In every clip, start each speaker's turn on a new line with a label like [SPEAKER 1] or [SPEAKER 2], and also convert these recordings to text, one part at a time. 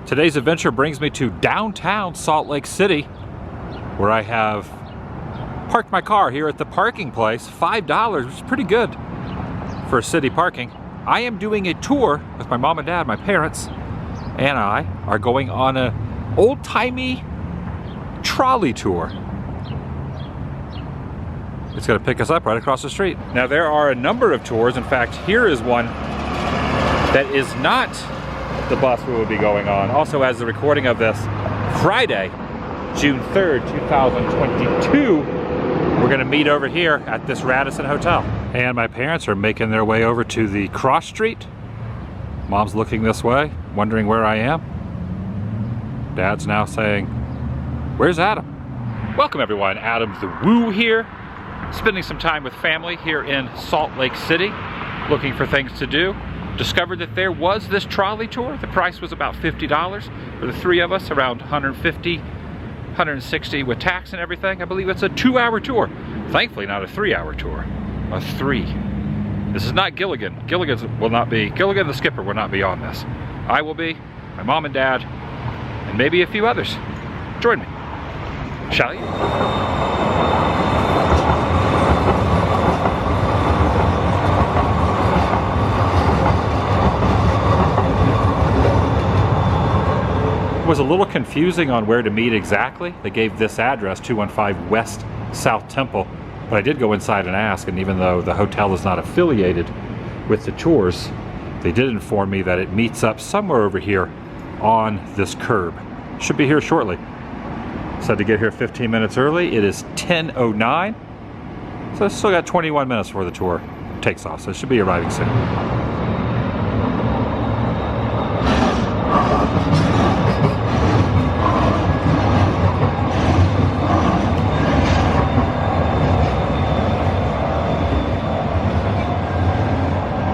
[SPEAKER 1] Today's adventure brings me to downtown Salt Lake City, where I have parked my car here at the parking place. $5, which is pretty good for city parking. I am doing a tour with my mom and dad, my parents, and I are going on a old-timey trolley tour. It's going to pick us up right across the street. Now there are a number of tours. In fact, here is one that is not the bus we will be going on. Also, as the recording of this, Friday, June 3rd, 2022, we're going to meet over here at this Radisson Hotel. And my parents are making their way over to the cross street. Mom's looking this way, wondering where I am. Dad's now saying, "Where's Adam?" Welcome everyone, Adam the Woo here. Spending some time with family here in Salt Lake City, looking for things to do. Discovered that there was this trolley tour. The price was about $50 for the three of us, around $150, $160 with tax and everything. I believe it's a 2-hour tour. Thankfully not a 3-hour tour, a 3. This is not Gilligan. Gilligan the skipper will not be on this. I will be, my mom and dad, and maybe a few others. Join me, shall you? It was a little confusing on where to meet exactly. They gave this address, 215 West South Temple, but I did go inside and ask, and even though the hotel is not affiliated with the tours, they did inform me that it meets up somewhere over here on this curb. Should be here shortly. Said to get here 15 minutes early. It is 10:09, so it's still got 21 minutes before the tour takes off, so it should be arriving soon.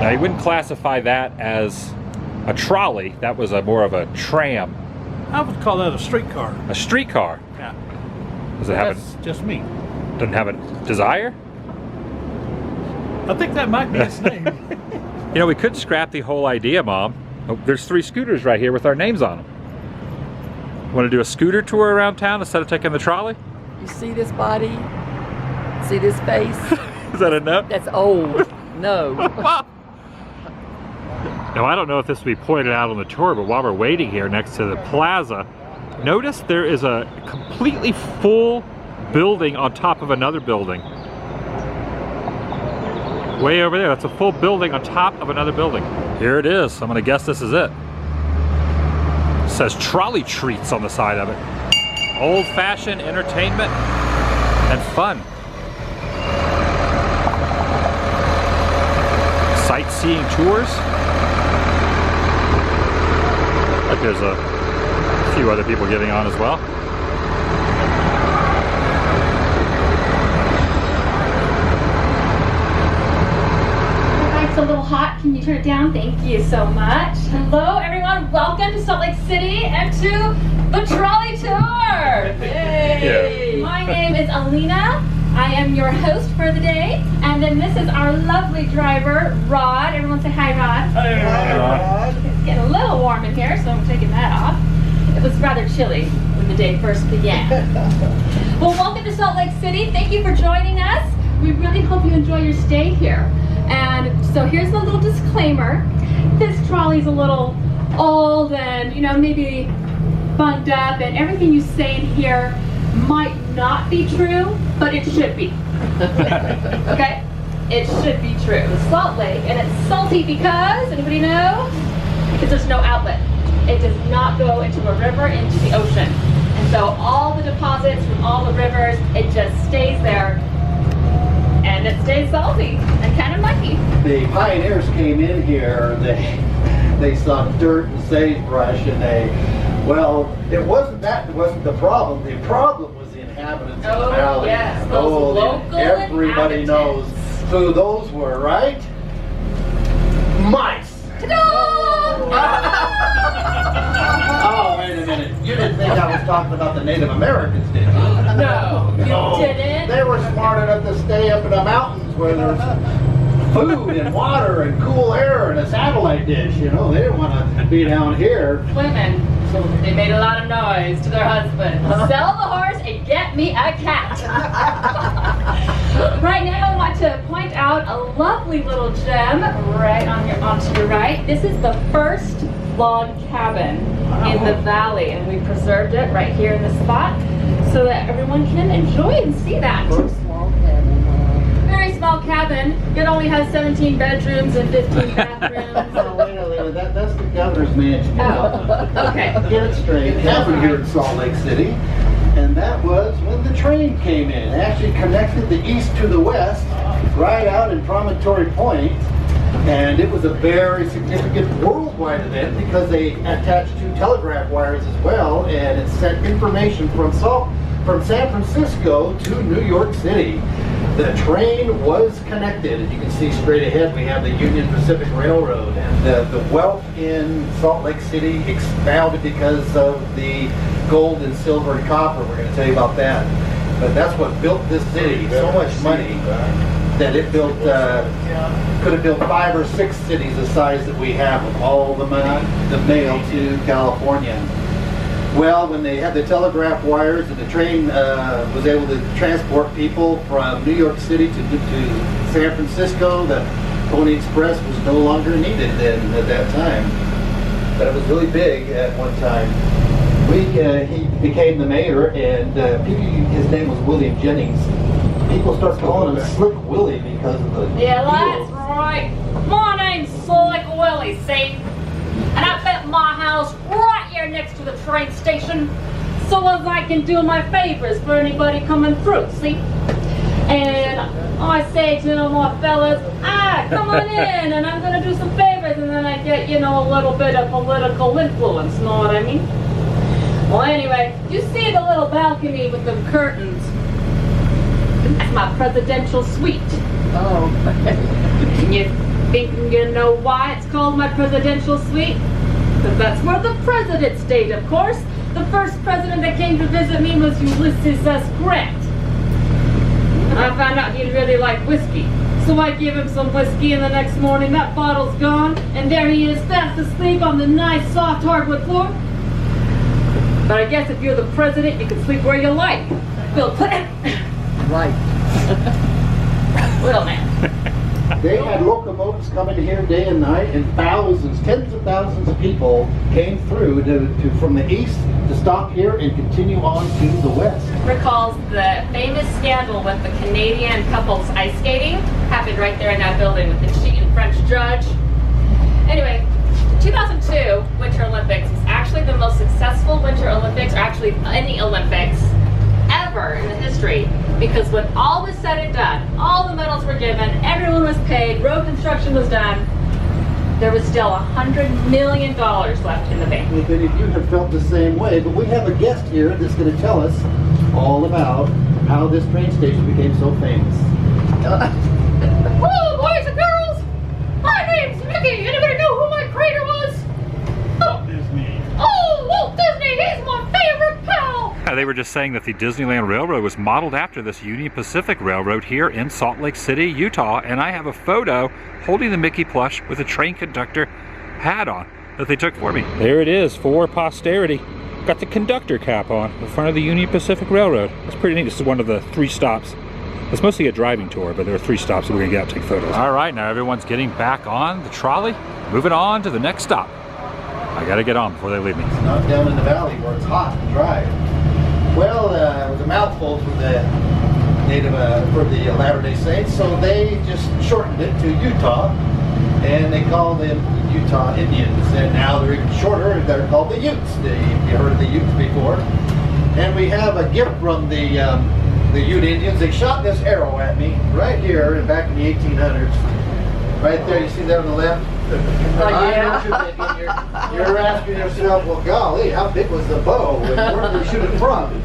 [SPEAKER 1] Now, you wouldn't classify that as a trolley. That was more of a tram.
[SPEAKER 2] I would call that a streetcar.
[SPEAKER 1] A streetcar?
[SPEAKER 2] Yeah.
[SPEAKER 1] Does it have
[SPEAKER 2] That's just me.
[SPEAKER 1] Doesn't have a desire?
[SPEAKER 2] I think that might be its name.
[SPEAKER 1] You know, we could scrap the whole idea, Mom. Oh, there's 3 scooters right here with our names on them. Want to do a scooter tour around town instead of taking the trolley?
[SPEAKER 3] You see this body? See this face?
[SPEAKER 1] Is that enough?
[SPEAKER 3] That's old. No.
[SPEAKER 1] Now, I don't know if this will be pointed out on the tour, but while we're waiting here next to the plaza, notice there is a completely full building on top of another building. Way over there, that's a full building on top of another building. Here it is. I'm gonna guess this is it. It says trolley treats on the side of it. Old-fashioned entertainment and fun. Sightseeing tours. Like there's a few other people getting on as well.
[SPEAKER 4] It's a little hot. Can you turn it down? Thank you so much. Hello, everyone. Welcome to Salt Lake City and to the trolley tour. Yay! Yeah. My name is Alina. I am your host for the day, and then this is our lovely driver, Rod. Everyone say hi, Rod.
[SPEAKER 2] Hi, Rod.
[SPEAKER 4] It's getting a little warm in here, so I'm taking that off. It was rather chilly when the day first began. Well, welcome to Salt Lake City. Thank you for joining us. We really hope you enjoy your stay here. And so here's the little disclaimer. This trolley's a little old and, you know, maybe bunged up, and everything you say in here might not be true, but it should be. Okay? It should be true. It's Salt Lake, and it's salty because, anybody know? Because there's no outlet. It does not go into a river, into the ocean. And so all the deposits from all the rivers, it just stays there. And it stays salty and kind of mucky.
[SPEAKER 5] The pioneers came in here, they saw dirt and sagebrush, and it wasn't the problem. The problem was the inhabitants of the valley.
[SPEAKER 4] Yes, those local
[SPEAKER 5] everybody knows who those were, right? Mice! Oh, wait a minute. You didn't think I was talking about the Native Americans, did you?
[SPEAKER 4] No, you didn't.
[SPEAKER 5] They were smart enough to stay up in the mountains where there's food and water and cool air and a satellite dish. You know, they didn't want to be down here.
[SPEAKER 4] Women. They made a lot of noise to their husband. Sell the horse and get me a cat. Right now I want to point out a lovely little gem right onto your right. This is the first log cabin in the valley, and we preserved it right here in the spot so that everyone can enjoy and see that.
[SPEAKER 3] Small cabin.
[SPEAKER 4] Very small cabin. It only has 17 bedrooms and 15 bathrooms.
[SPEAKER 5] Oh, wait a minute, that's the governor's mansion. You know?
[SPEAKER 4] Oh, okay.
[SPEAKER 5] Get it straight. It happened here in Salt Lake City, and that was when the train came in. It actually connected the east to the west, right out in Promontory Point, and it was a very significant worldwide event because they attached 2 telegraph wires as well, and it sent information from San Francisco to New York City. The train was connected, and you can see straight ahead we have the Union Pacific Railroad, and the wealth in Salt Lake City expounded because of the gold and silver and copper. We're going to tell you about that. But that's what built this city. So much money that it built, could have built 5 or 6 cities the size that we have with all the money, the mail to California. Well, when they had the telegraph wires and the train was able to transport people from New York City to San Francisco, the Pony Express was no longer needed then at that time. But it was really big at one time. He became the mayor, and his name was William Jennings. People start calling him Slick Willie because of the
[SPEAKER 4] Yeah,
[SPEAKER 5] heels.
[SPEAKER 4] that's right. My name's Slick Willie, see? And I built my house right here next to the train station so as I can do my favors for anybody coming through, see? And I say to my fellas, come on in and I'm going to do some favors, and then I get, a little bit of political influence, know what I mean? Well, anyway, you see the little balcony with the curtains? That's my presidential suite.
[SPEAKER 3] Oh,
[SPEAKER 4] And you think you know why it's called my presidential suite? Because that's where the president stayed, of course. The first president that came to visit me was Ulysses S. Grant. And I found out he really liked whiskey. So I give him some whiskey, and the next morning that bottle's gone, and there he is, fast asleep on the nice soft hardwood floor. But I guess if you're the president, you can sleep where you like. Bill Clinton.
[SPEAKER 3] right.
[SPEAKER 4] Well, man.
[SPEAKER 5] They had locomotives coming here day and night, and thousands, tens of thousands of people came through from the east to stop here and continue on to the west.
[SPEAKER 4] Recalls the famous scandal with the Canadian couple's ice skating. Happened right there in that building with the cheating French judge. Anyway, the 2002 Winter Olympics was actually the most successful Winter Olympics, or actually any Olympics, ever in the history, because when all was said and done, all the medals were given, everyone was paid, road construction was done, there was still $100 million left in the bank.
[SPEAKER 5] If any of you have felt the same way, but we have a guest here that's going to tell us all about how this train station became so famous.
[SPEAKER 4] Hello, boys and girls! My name's Mickey. Anybody know who my creator was?
[SPEAKER 2] Walt Disney.
[SPEAKER 4] Oh, Walt Disney! He's my favorite pal!
[SPEAKER 1] They were just saying that the Disneyland Railroad was modeled after this Union Pacific Railroad here in Salt Lake City, Utah, and I have a photo holding the Mickey plush with a train conductor hat on that they took for me. There it is for posterity. Got the conductor cap on in front of the Union Pacific Railroad. That's pretty neat. This is one of the 3 stops. It's mostly a driving tour, but there are 3 stops that we're gonna get out and take photos. All right, now everyone's getting back on the trolley, moving on to the next stop. I gotta get on before they leave me.
[SPEAKER 5] It's not down in the valley where it's hot and dry. Well, it was a mouthful for the Latter-day Saints, so they just shortened it to Utah, and they call them Utah Indians. And now they're even shorter. They're called the Utes. You heard of the Utes before? And we have a gift from the Ute Indians. They shot this arrow at me right here back in the 1800s. Right there, you see that on the left? You're asking yourself, well, golly, how big was the bow? And where did they shoot it from?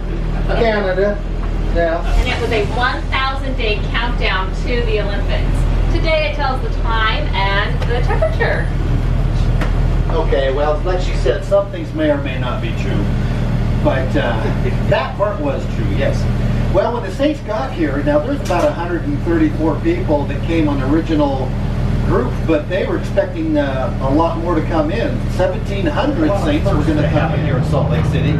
[SPEAKER 5] Canada. Now,
[SPEAKER 4] And it was a 1,000-day countdown to the Olympics. Today it tells the time and the temperature.
[SPEAKER 5] okay, well, like she said, some things may or may not be true. But that part was true, yes. Well, when the Saints got here, now there's about 134 people that came on the original group, but they were expecting a lot more to come in. 1,700 saints were going to happen here in Salt Lake City.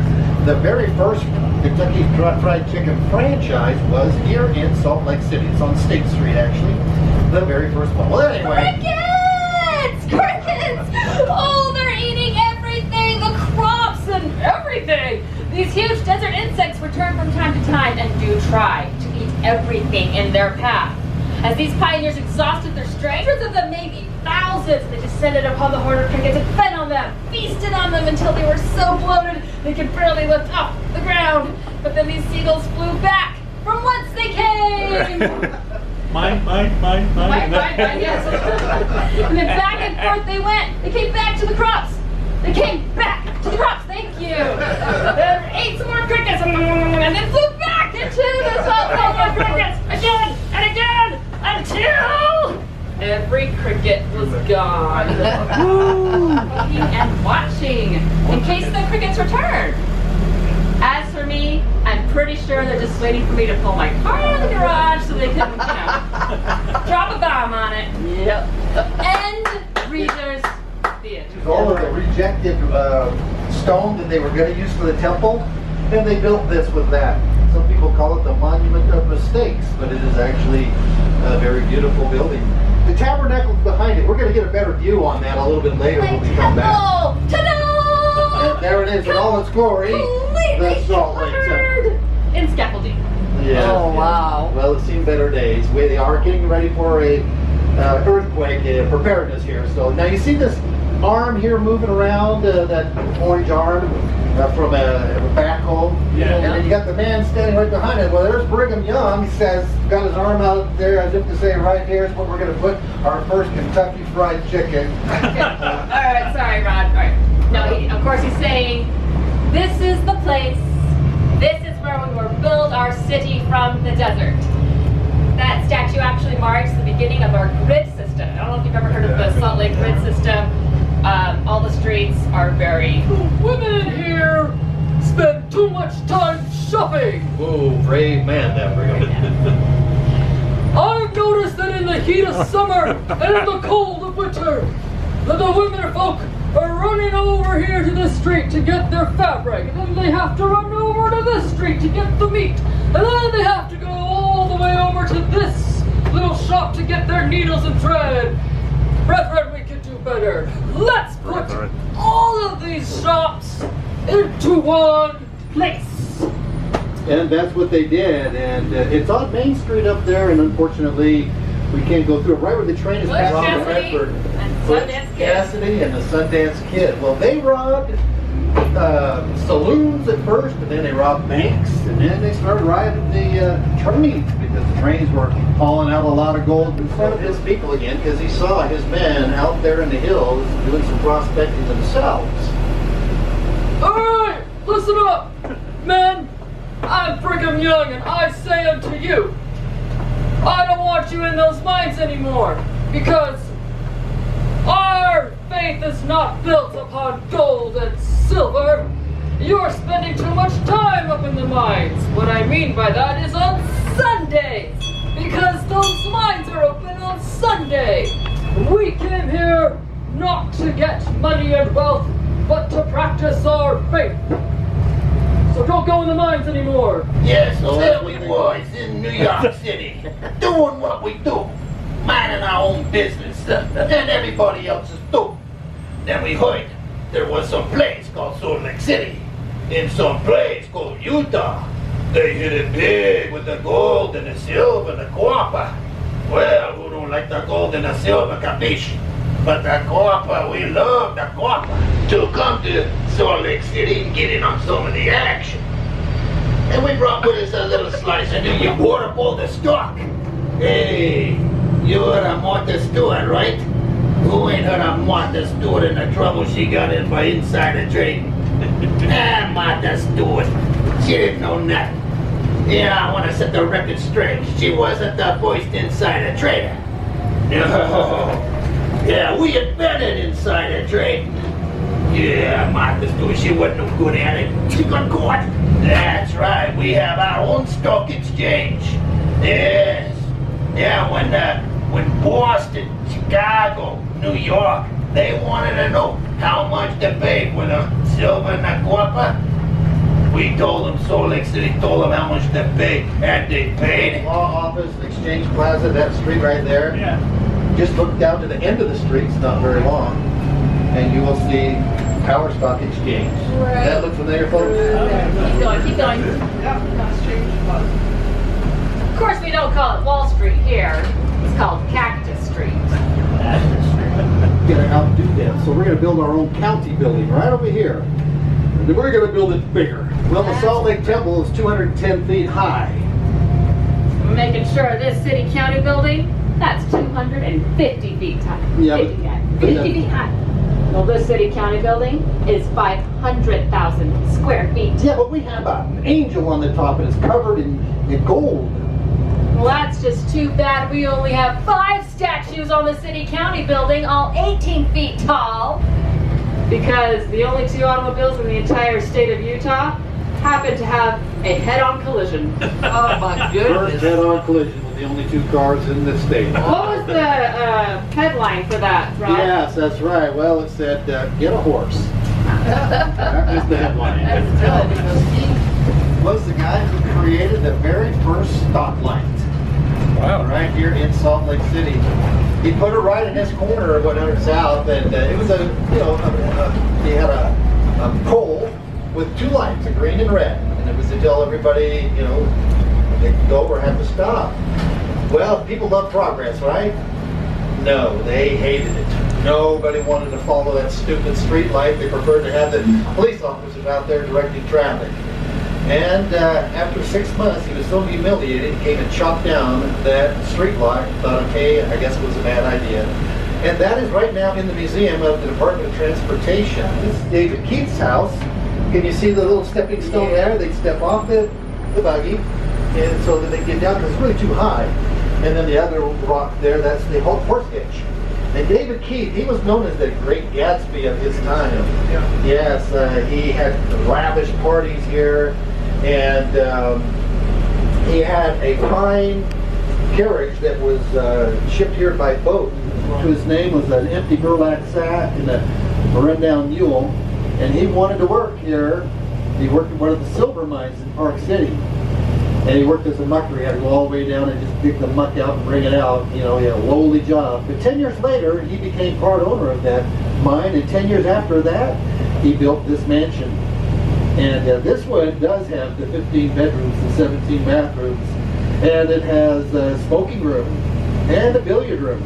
[SPEAKER 5] The very first Kentucky Fried Chicken franchise was here in Salt Lake City. It's on State Street, actually. The very first one. Well, anyway.
[SPEAKER 4] Crickets! Crickets! Oh, they're eating everything, the crops and everything. These huge desert insects return from time to time and do try to eat everything in their path. As these pioneers exhausted their strength, hundreds of them, maybe thousands, they descended upon the horde of crickets and fed on them, feasted on them until they were so bloated they could barely lift off the ground. But then these seagulls flew back from whence they came.
[SPEAKER 2] Mine,
[SPEAKER 4] Yes. And then back and forth they went. They came back to the crops. They came back to the crops. Thank you. Then ate some more crickets and then flew back into the salt more crickets again and again until every cricket was gone. Looking and watching in case the crickets return. As for me, I'm pretty sure they're just waiting for me to pull my car out of the garage so they can, drop a bomb on it.
[SPEAKER 3] Yep.
[SPEAKER 4] End readers theater.
[SPEAKER 5] All of the rejected stone that they were going to use for the temple, and they built this with that. Some people call it the Monument of Mistakes, but it is actually a very beautiful building. The tabernacle's behind it. We're going to get a better view on that a little bit later when we come back.
[SPEAKER 4] Ta-da!
[SPEAKER 5] And there it is in all its glory. The Salt Lake Temple.
[SPEAKER 4] In scaffolding.
[SPEAKER 5] Yeah.
[SPEAKER 3] Oh, wow.
[SPEAKER 5] Well, it's seen better days. They are getting ready for a earthquake preparedness here. So now you see this arm here moving around, that orange arm from a backhoe.
[SPEAKER 2] Yeah.
[SPEAKER 5] And then you got the man standing right behind it. Well, there's Brigham Young. He says, got his arm out there as if to say, right here's where we're going to put our first Kentucky Fried Chicken.
[SPEAKER 4] All right, sorry, Rod. All right. No, of course he's saying, this is the place. This is where we will build our city from the desert. That statue actually marks the beginning of our grid system. I don't know if you've ever heard of the Salt Lake grid system. All the streets are very...
[SPEAKER 6] Women here spend too much time shopping.
[SPEAKER 5] Whoa, brave man, that Brigham.
[SPEAKER 6] I've noticed that in the heat of summer and in the cold of winter, that the women folk are running over here to this street to get their fabric, and then they have to run over to this street to get the meat, and then they have to go all the way over to this little shop to get their needles and thread. Brethren, we can do better. Let's put all of these shops into one place.
[SPEAKER 5] And that's what they did. And it's on Main Street up there, and unfortunately, we can't go through it. Right where the train is
[SPEAKER 4] Butch
[SPEAKER 5] passing the
[SPEAKER 4] Cassidy
[SPEAKER 5] Redford.
[SPEAKER 4] and
[SPEAKER 5] Butch
[SPEAKER 4] Sundance Kid.
[SPEAKER 5] Cassidy and the Sundance Kid. Well, they robbed saloons at first, and then they robbed banks, and then they started robbing the trains because the trains were hauling out a lot of gold in front of his people again because he saw his men out there in the hills doing some prospecting themselves.
[SPEAKER 6] Alright, listen up, men. I'm Brigham Young, and I say unto you, I don't want you in those mines anymore, because our faith is not built upon gold and silver. You're spending too much time up in the mines. What I mean by that is on Sundays, because those mines are open on Sunday. We came here not to get money and wealth, but to practice our faith. So don't go in the mines anymore.
[SPEAKER 7] Yes, there we was in New York City, doing what we do, minding our own business, and everybody else's too. Then we heard there was some place called Salt Lake City, in some place called Utah. They hit it big with the gold and the silver and the copper. Well, who don't like the gold and the silver, capiche? But the copper, we love the copper. To come to Salt Lake City and get in on some of the action. And we brought with us a little slice of New York, the stock. Hey, you heard of Martha Stewart, right? Who ain't heard of Martha Stewart and the trouble she got in by insider trading? Martha Stewart, she didn't know nothing. Yeah, I want to set the record straight. She wasn't the first insider trader. No. Yeah, we invented insider trading. Yeah, Martha Stewart, she wasn't no good at it. She got caught. That's right, we have our own stock exchange. Yes. Yeah, when Boston Chicago, New York. They wanted to know how much to pay for the silver and the copper. We told them, Salt Lake City told them how much to pay, and they paid.
[SPEAKER 5] Law office, Exchange Plaza, that street right there.
[SPEAKER 2] Yeah.
[SPEAKER 5] Just look down to the end of the street, it's not very long, and you will see Power Stock Exchange.
[SPEAKER 3] Right.
[SPEAKER 5] That look familiar, folks?
[SPEAKER 4] Keep going, keep going. Of course, we don't call it Wall Street here. It's called Cactus Street.
[SPEAKER 5] Gonna outdo them. So we're gonna build our own county building right over here. And then we're gonna build it bigger. Well, the Salt Lake Temple is 210 feet high.
[SPEAKER 4] We're making sure this city county building, that's 250 feet high.
[SPEAKER 5] Yeah,
[SPEAKER 4] 50
[SPEAKER 5] but-
[SPEAKER 4] high.
[SPEAKER 5] but
[SPEAKER 4] 50
[SPEAKER 5] that-
[SPEAKER 4] feet high. Well, this city county building is 500,000 square feet.
[SPEAKER 5] Yeah, but we have an angel on the top and it's covered in gold.
[SPEAKER 4] Well, that's just too bad we only have 5 statues on the city county building, all 18 feet tall. Because the only 2 automobiles in the entire state of Utah happen to have a head-on collision.
[SPEAKER 3] Oh my
[SPEAKER 5] First
[SPEAKER 3] goodness.
[SPEAKER 5] head-on collision with the only 2 cars in the state.
[SPEAKER 4] What was the headline for that, Rob?
[SPEAKER 5] Yes, that's right. Well, it said, get a horse. That was the headline. He was the guy who created the very first stoplight.
[SPEAKER 1] Wow.
[SPEAKER 5] Right here in Salt Lake City. He put it right in this corner of 100 South, and it was he had a pole with 2 lights, a green and red, and it was to tell everybody, they could go or have to stop. Well, people love progress, right? No, they hated it. Nobody wanted to follow that stupid street light. They preferred to have the police officers out there directing traffic. And after 6 months, he was so humiliated, he came and chopped down that street light. Thought, okay, I guess it was a bad idea. And that is right now in the museum of the Department of Transportation. This is David Keith's house. Can you see the little stepping stone there? They'd step off the buggy, and so that they get down because it's really too high. And then the other rock there, that's the horse hitch. And David Keith, he was known as the great Gatsby of his time.
[SPEAKER 2] Yeah.
[SPEAKER 5] Yes, he had lavish parties here. And he had a fine carriage that was shipped here by boat. His name was an empty burlap sack and a rundown mule. And he wanted to work here. He worked at one of the silver mines in Park City. And he worked as a mucker. He had to go all the way down and just dig the muck out and bring it out. He had a lowly job. But 10 years later, he became part owner of that mine. And 10 years after that, he built this mansion. And this one does have the 15 bedrooms, the 17 bathrooms, and it has a smoking room, and a billiard room,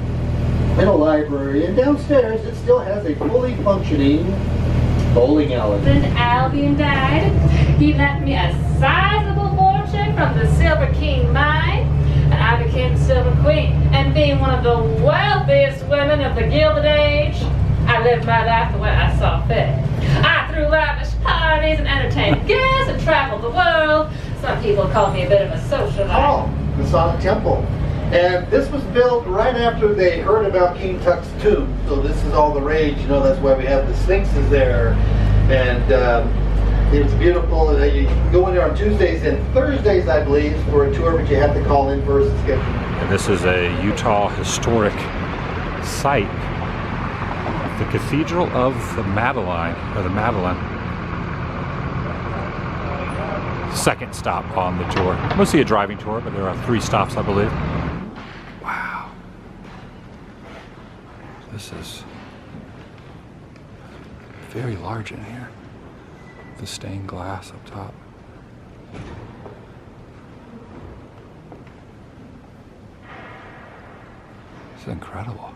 [SPEAKER 5] and a library, and downstairs it still has a fully functioning bowling alley.
[SPEAKER 4] When Albion died, he left me a sizable fortune from the Silver King mine, and I became the Silver Queen. And being one of the wealthiest women of the Gilded Age, I lived my life the way I saw fit. I threw lavish parties and entertained guests and traveled the world. Some people call me a bit of a socialite.
[SPEAKER 5] Oh, the Sonic Temple. And this was built right after they heard about King Tut's tomb. So this is all the rage, that's why we have the sphinxes there. And it was beautiful. You can go in there on Tuesdays and Thursdays, I believe, for a tour, but you have to call in first and schedule.
[SPEAKER 1] And this is a Utah historic site. The Cathedral of the Madeleine. Second stop on the tour. Mostly a driving tour, but there are 3 stops, I believe. Wow. This is very large in here. The stained glass up top. This is incredible.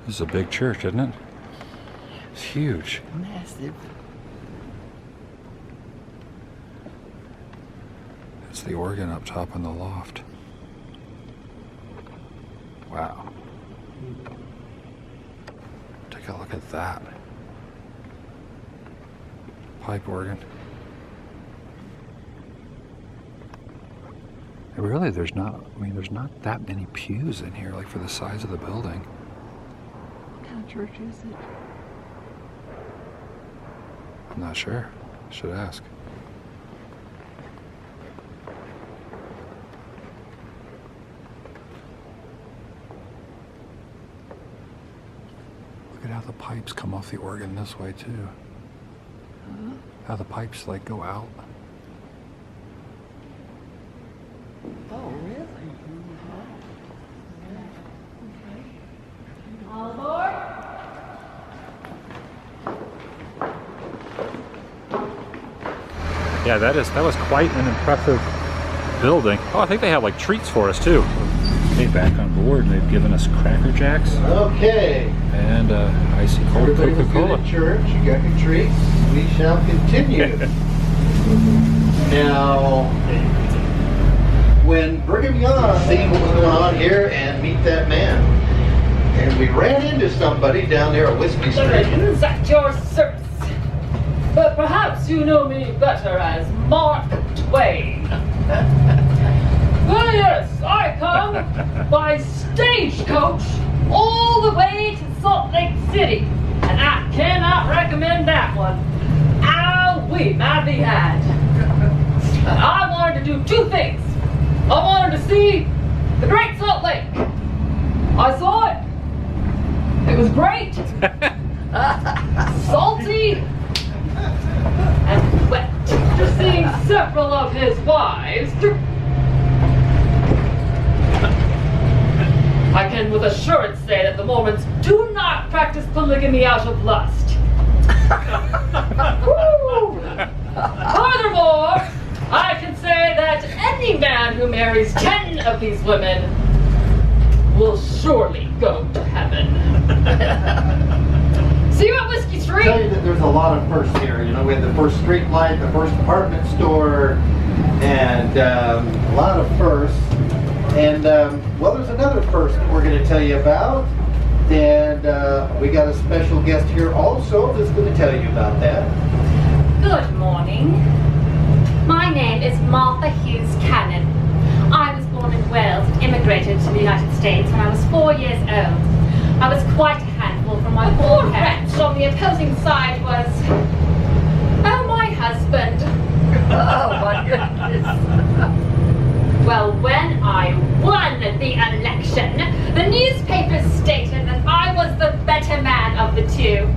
[SPEAKER 1] This is a big church, isn't it? It's huge.
[SPEAKER 3] Massive.
[SPEAKER 1] the organ up top in the loft. Wow. Take a look at that. Pipe organ. And really, there's not that many pews in here, like for the size of the building.
[SPEAKER 3] What kind of church is it?
[SPEAKER 1] I'm not sure. I should ask. Look at how the pipes come off the organ this way too.
[SPEAKER 3] Huh?
[SPEAKER 1] How the pipes like go out.
[SPEAKER 3] Oh, really?
[SPEAKER 4] All aboard.
[SPEAKER 1] Yeah, that was quite an impressive building. Oh, I think they have like treats for us too. Okay, back on board, and they've given us Cracker Jacks
[SPEAKER 5] Okay.
[SPEAKER 1] and icy cold
[SPEAKER 5] Everybody was good
[SPEAKER 1] Coca-Cola.
[SPEAKER 5] at church. You got your treats. We shall continue. Now, when Brigham Young seen what was going on here and meet that man, and we ran into somebody down there at Whiskey Street.
[SPEAKER 6] Friends at your service. But perhaps you know me better as Mark Twain. Well, yes, I come by stagecoach all the way to Salt Lake City, and I cannot recommend that one. Ow-wee, my behind. I wanted to do two things. I wanted to see the Great Salt Lake. I saw it. It was great. Salty and wet. After seeing several of his wives, I can with assurance say that the Mormons do not practice polygamy out of lust. Woo! Furthermore, I can say that any man who marries 10 of these women will surely go to heaven. See you at Whiskey Street.
[SPEAKER 5] Tell you that there's a lot of firsts here. You know, we had the first street light, the first department store, and a lot of firsts. And well, there's another first that we're going to tell you about, and we got a special guest here also that's going to tell you about that.
[SPEAKER 4] Good morning. My name is Martha Hughes Cannon. I was born in Wales and immigrated to the United States when I was 4 years old. I was quite a handful from my poor parents. On the opposing side was, oh, my husband.
[SPEAKER 3] Oh my goodness.
[SPEAKER 4] Well, when I won the election, the newspapers stated that I was the better man of the two.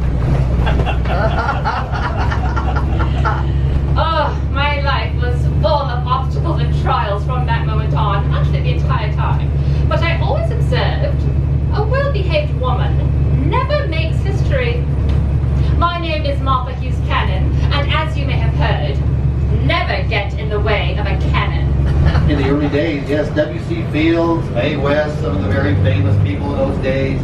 [SPEAKER 4] Oh, my life was full of obstacles and trials from that moment on, actually the entire time. But I always observed, a well-behaved woman never makes history. My name is Martha Hughes Cannon, and as you may have heard, never get in the way of a cannon.
[SPEAKER 5] In the early days, yes, W.C. Fields, Mae West, some of the very famous people in those days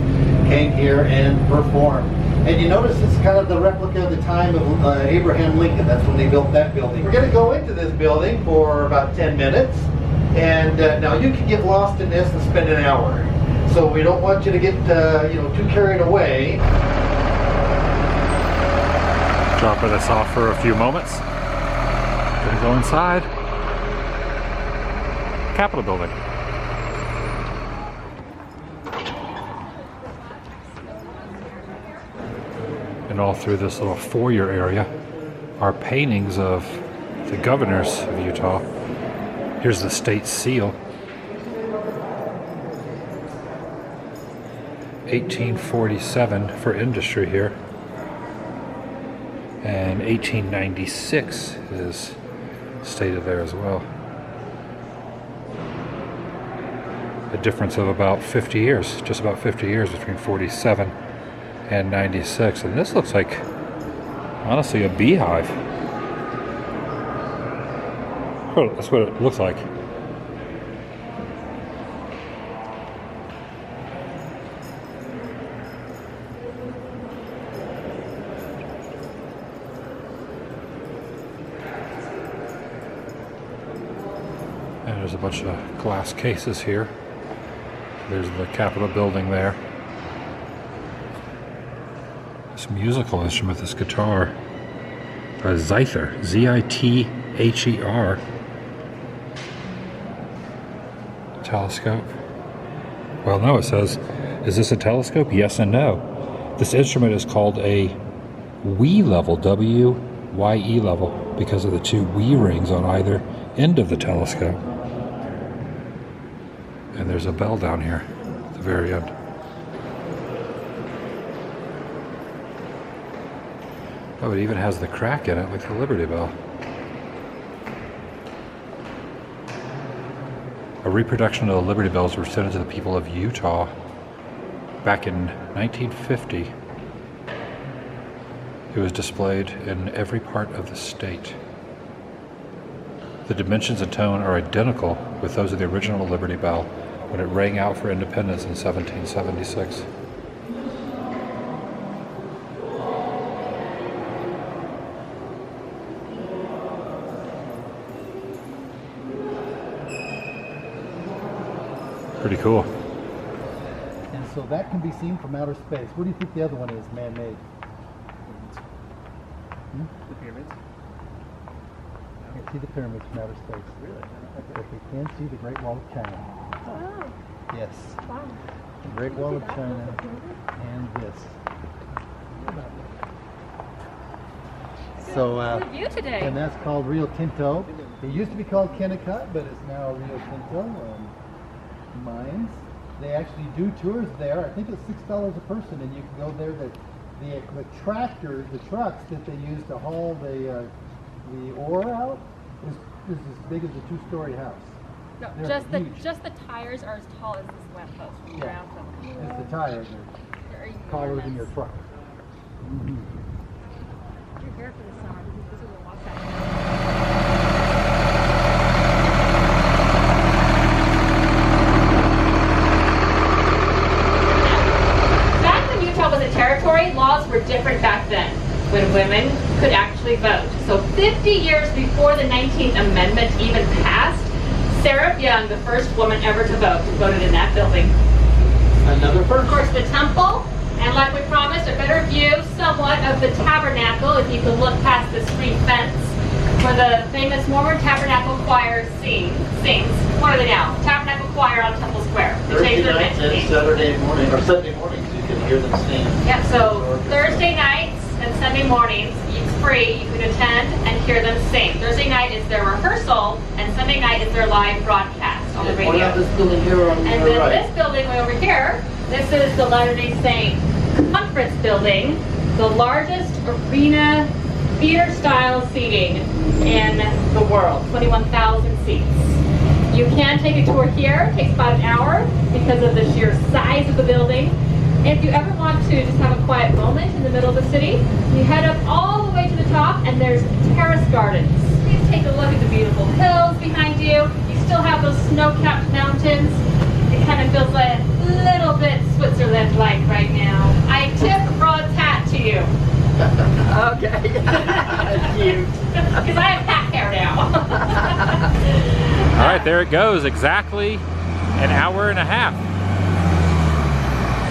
[SPEAKER 5] came here and performed. And you notice it's kind of the replica of the time of Abraham Lincoln. That's when they built that building. We're going to go into this building for about 10 minutes. And now you can get lost in this and spend an hour. So we don't want you to get too carried away.
[SPEAKER 1] Dropping us off for a few moments. Gonna go inside. Capitol building. And all through this little foyer area are paintings of the governors of Utah. Here's the state seal. 1847 for industry here. And 1896 is stated there as well. A difference of about 50 years, just about 50 years between 47 and 96. And this looks like, honestly, a beehive. Oh, that's what it looks like. There's a bunch of glass cases here. There's the Capitol building there. This musical instrument, this guitar, a zither, Z-I-T-H-E-R. Telescope. Well, no, it says, is this a telescope? Yes and no. This instrument is called a WE level, W-Y-E level, because of the two WE rings on either end of the telescope. And there's a bell down here at the very end. Oh, it even has the crack in it, like the Liberty Bell. A reproduction of the Liberty Bells were sent to the people of Utah back in 1950. It was displayed in every part of the state. The dimensions and tone are identical with those of the original Liberty Bell when it rang out for independence in 1776. Pretty cool.
[SPEAKER 5] And so that can be seen from outer space. What do you think the other one is, man-made?
[SPEAKER 2] The pyramids.
[SPEAKER 5] You can see the pyramids from outer space.
[SPEAKER 2] Really?
[SPEAKER 5] But they can see the Great Wall of China.
[SPEAKER 4] Oh,
[SPEAKER 5] Yes.
[SPEAKER 4] wow.
[SPEAKER 5] The Great Wall of China and this. So,
[SPEAKER 4] Good view today.
[SPEAKER 5] and that's called Rio Tinto. It used to be called Kennecott, but it's now Rio Tinto mines. They actually do tours there. I think it's $6 a person, and you can go there. The tractor, the trucks that they use to haul the ore out is as big as a two-story house.
[SPEAKER 4] No,
[SPEAKER 5] They're huge.
[SPEAKER 4] just the tires are as tall as this lamppost from the
[SPEAKER 5] Yeah.
[SPEAKER 4] ground.
[SPEAKER 5] It's the tires are
[SPEAKER 4] They're
[SPEAKER 5] taller than
[SPEAKER 4] enormous.
[SPEAKER 5] your truck.
[SPEAKER 4] Prepare for the summer. This is a walk back. Back when Utah was a territory, laws were different back then, when women could actually vote. So 50 years before the 19th Amendment even passed, Sarah Young, the first woman ever to vote, voted in that building.
[SPEAKER 5] Another
[SPEAKER 4] Of
[SPEAKER 5] person.
[SPEAKER 4] course, the temple, and like we promised, a better view somewhat of the tabernacle, if you can look past the street fence, where the famous Mormon Tabernacle Choir sings. What are they now? Tabernacle Choir on Temple Square. They
[SPEAKER 7] Thursday
[SPEAKER 4] changed their
[SPEAKER 7] nights
[SPEAKER 4] name.
[SPEAKER 7] and Saturday morning, or Sunday mornings, you can hear them sing.
[SPEAKER 4] Yep, so Thursday nights and Sunday mornings, it's free. You can attend and hear them sing. Thursday night is their rehearsal, and Sunday night is their live broadcast on the
[SPEAKER 7] Point
[SPEAKER 4] radio.
[SPEAKER 7] out this building here on
[SPEAKER 4] And
[SPEAKER 7] your
[SPEAKER 4] then
[SPEAKER 7] right.
[SPEAKER 4] this building way over here, this is the Latter-day Saint Conference Building, the largest arena theater-style seating in the world, 21,000 seats. You can take a tour here. It takes about an hour because of the sheer size of the building. If you ever want to just have a quiet moment in the middle of the city, you head up all the way to the top and there's terrace gardens. Please take a look at the beautiful hills behind you. You still have those snow-capped mountains. It kind of feels like a little bit Switzerland-like right now. I tip Rod's hat to you.
[SPEAKER 3] Okay. Cute.
[SPEAKER 4] Because I have hat hair now.
[SPEAKER 1] All right, there it goes. Exactly an hour and a half.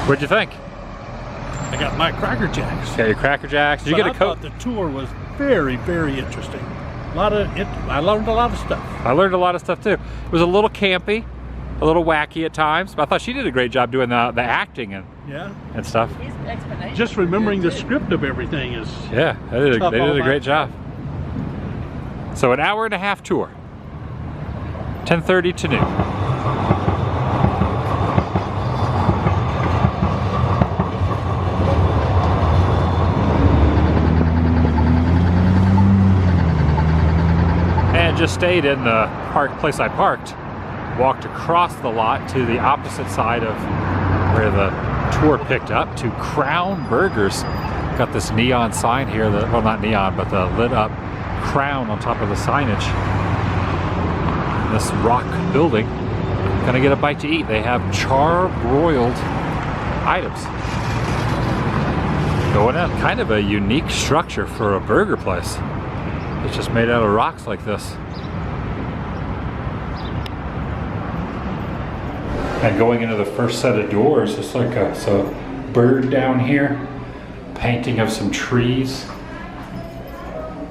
[SPEAKER 1] What'd you think?
[SPEAKER 2] I got my Cracker Jacks.
[SPEAKER 1] Got your Cracker Jacks. Did you
[SPEAKER 2] But
[SPEAKER 1] get a
[SPEAKER 2] I
[SPEAKER 1] coat?
[SPEAKER 2] thought the tour was very, very interesting. I learned a lot of stuff.
[SPEAKER 1] I learned a lot of stuff too. It was a little campy, a little wacky at times, but I thought she did a great job doing the acting and
[SPEAKER 2] Yeah.
[SPEAKER 1] stuff.
[SPEAKER 3] His explanation.
[SPEAKER 2] Just remembering the script of everything is.
[SPEAKER 1] Yeah, they did
[SPEAKER 2] Tough all
[SPEAKER 1] a
[SPEAKER 2] about
[SPEAKER 1] great job. So an hour and a half tour. 10:30 to noon. And just stayed in the place I parked. Walked across the lot to the opposite side of where the tour picked up to Crown Burgers. Got this neon sign here, well not neon, but the lit up crown on top of the signage. This rock building. Gonna get a bite to eat. They have char-broiled items. Going in, kind of a unique structure for a burger place. It's just made out of rocks like this. And going into the first set of doors, it's like a bird down here, painting of some trees,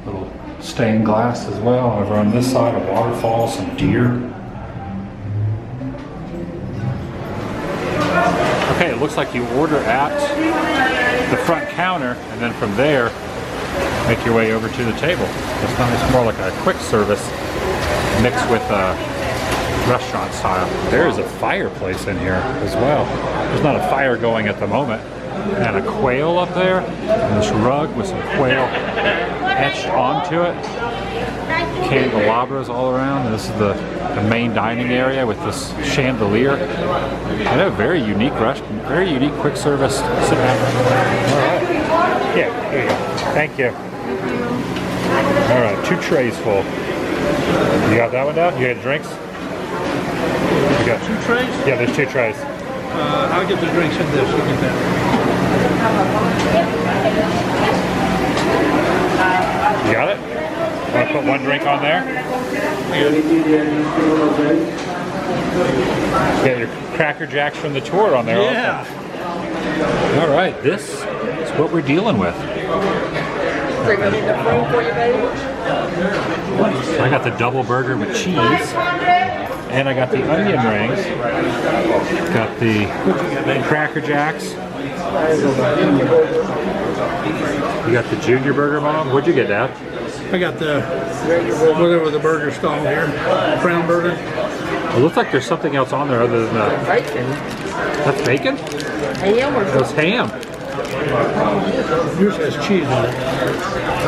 [SPEAKER 1] little stained glass as well. Over on this side, a waterfall, some deer. Okay, it looks like you order at the front counter, and then from there, make your way over to the table. It's more like a quick service mixed with restaurant style. There is a fireplace in here as well. There's not a fire going at the moment. And a quail up there, and this rug with some quail etched onto it. Candelabras all around. And this is the main dining area with this chandelier. And a very unique restaurant, very unique quick service sit down. All right. Yeah, here you go. Thank you. All right, 2 trays full. You got that one down? You got drinks? You got
[SPEAKER 2] 2 trays?
[SPEAKER 1] Yeah, there's 2 trays.
[SPEAKER 2] I'll get the drinks in this. You get that.
[SPEAKER 1] You got it? Want to put 1 drink on there? Get your Cracker Jacks from the tour on there.
[SPEAKER 2] Yeah.
[SPEAKER 1] Also. All right, this is what we're dealing with.
[SPEAKER 3] Bring it in the room for you, baby.
[SPEAKER 1] I got the double burger with cheese, and I got the onion rings. Got the Cracker Jacks. You got the Junior Burger, Mom? What'd you get, Dad?
[SPEAKER 2] I got the, whatever the burger's called here, Crown Burger.
[SPEAKER 1] It looks like there's something else on there other than the...
[SPEAKER 3] Bacon.
[SPEAKER 1] That's bacon?
[SPEAKER 3] Ham or
[SPEAKER 1] That's ham.
[SPEAKER 2] Yours has cheese on it.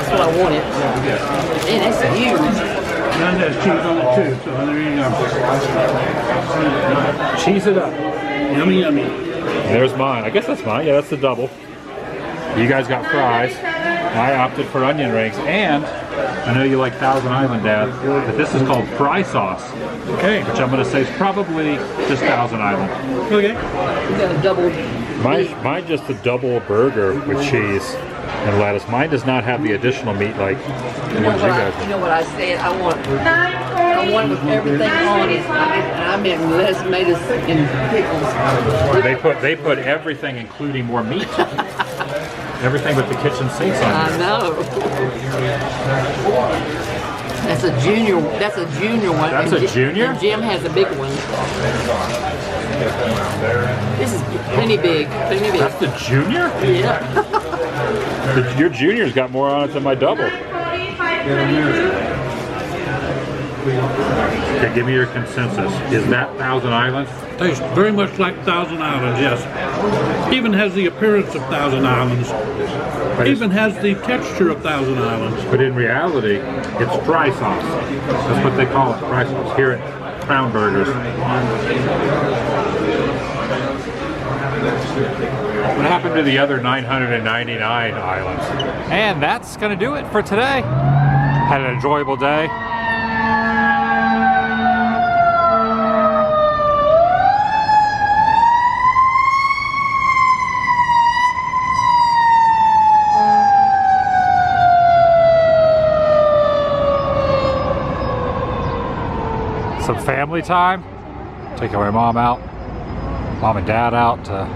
[SPEAKER 3] that's what I wanted. Man, that's huge.
[SPEAKER 2] Mine has cheese on it too, so there you go.
[SPEAKER 1] Cheese it up.
[SPEAKER 2] Yummy, yummy.
[SPEAKER 1] There's mine. I guess that's mine. Yeah, that's the double. You guys got fries. I opted for onion rings, and I know you like Thousand Island, Dad, but this is called fry sauce.
[SPEAKER 2] Okay.
[SPEAKER 1] Which I'm going to say is probably just Thousand Island.
[SPEAKER 2] Okay.
[SPEAKER 3] You got a double.
[SPEAKER 1] Mine just a double burger with cheese and lettuce. Mine does not have the additional meat like the ones you guys
[SPEAKER 3] You
[SPEAKER 1] have.
[SPEAKER 3] know what I said? I want with everything on it. And I meant lettuce, tomatoes, and pickles.
[SPEAKER 1] They put everything, including more meat. Everything with the kitchen sinks on
[SPEAKER 3] I
[SPEAKER 1] there.
[SPEAKER 3] know. That's a junior one.
[SPEAKER 1] That's
[SPEAKER 3] and
[SPEAKER 1] a junior?
[SPEAKER 3] And Jim has a big one. This is plenty big. Plenty big.
[SPEAKER 1] That's the junior?
[SPEAKER 3] Yeah.
[SPEAKER 1] Your junior's got more on it than my double. Okay, give me your consensus. Is that Thousand Island?
[SPEAKER 2] Tastes very much like Thousand Islands, yes. Even has the appearance of Thousand Islands. Even has the texture of Thousand Islands.
[SPEAKER 1] But in reality, it's fry sauce. That's what they call it, fry sauce, here at Crown Burgers. What happened to the other 999 islands? And that's going to do it for today. Had an enjoyable day. Some family time. Taking my mom and dad out to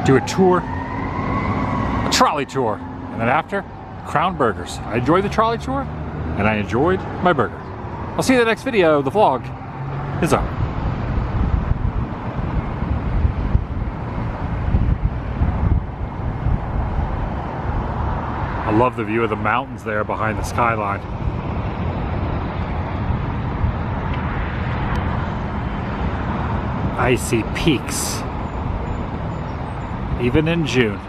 [SPEAKER 1] do a tour, a trolley tour, and then after, Crown Burgers. I enjoyed the trolley tour, and I enjoyed my burger. I'll see you in the next video. The vlog is on. I love the view of the mountains there behind the skyline. Icy peaks, even in June.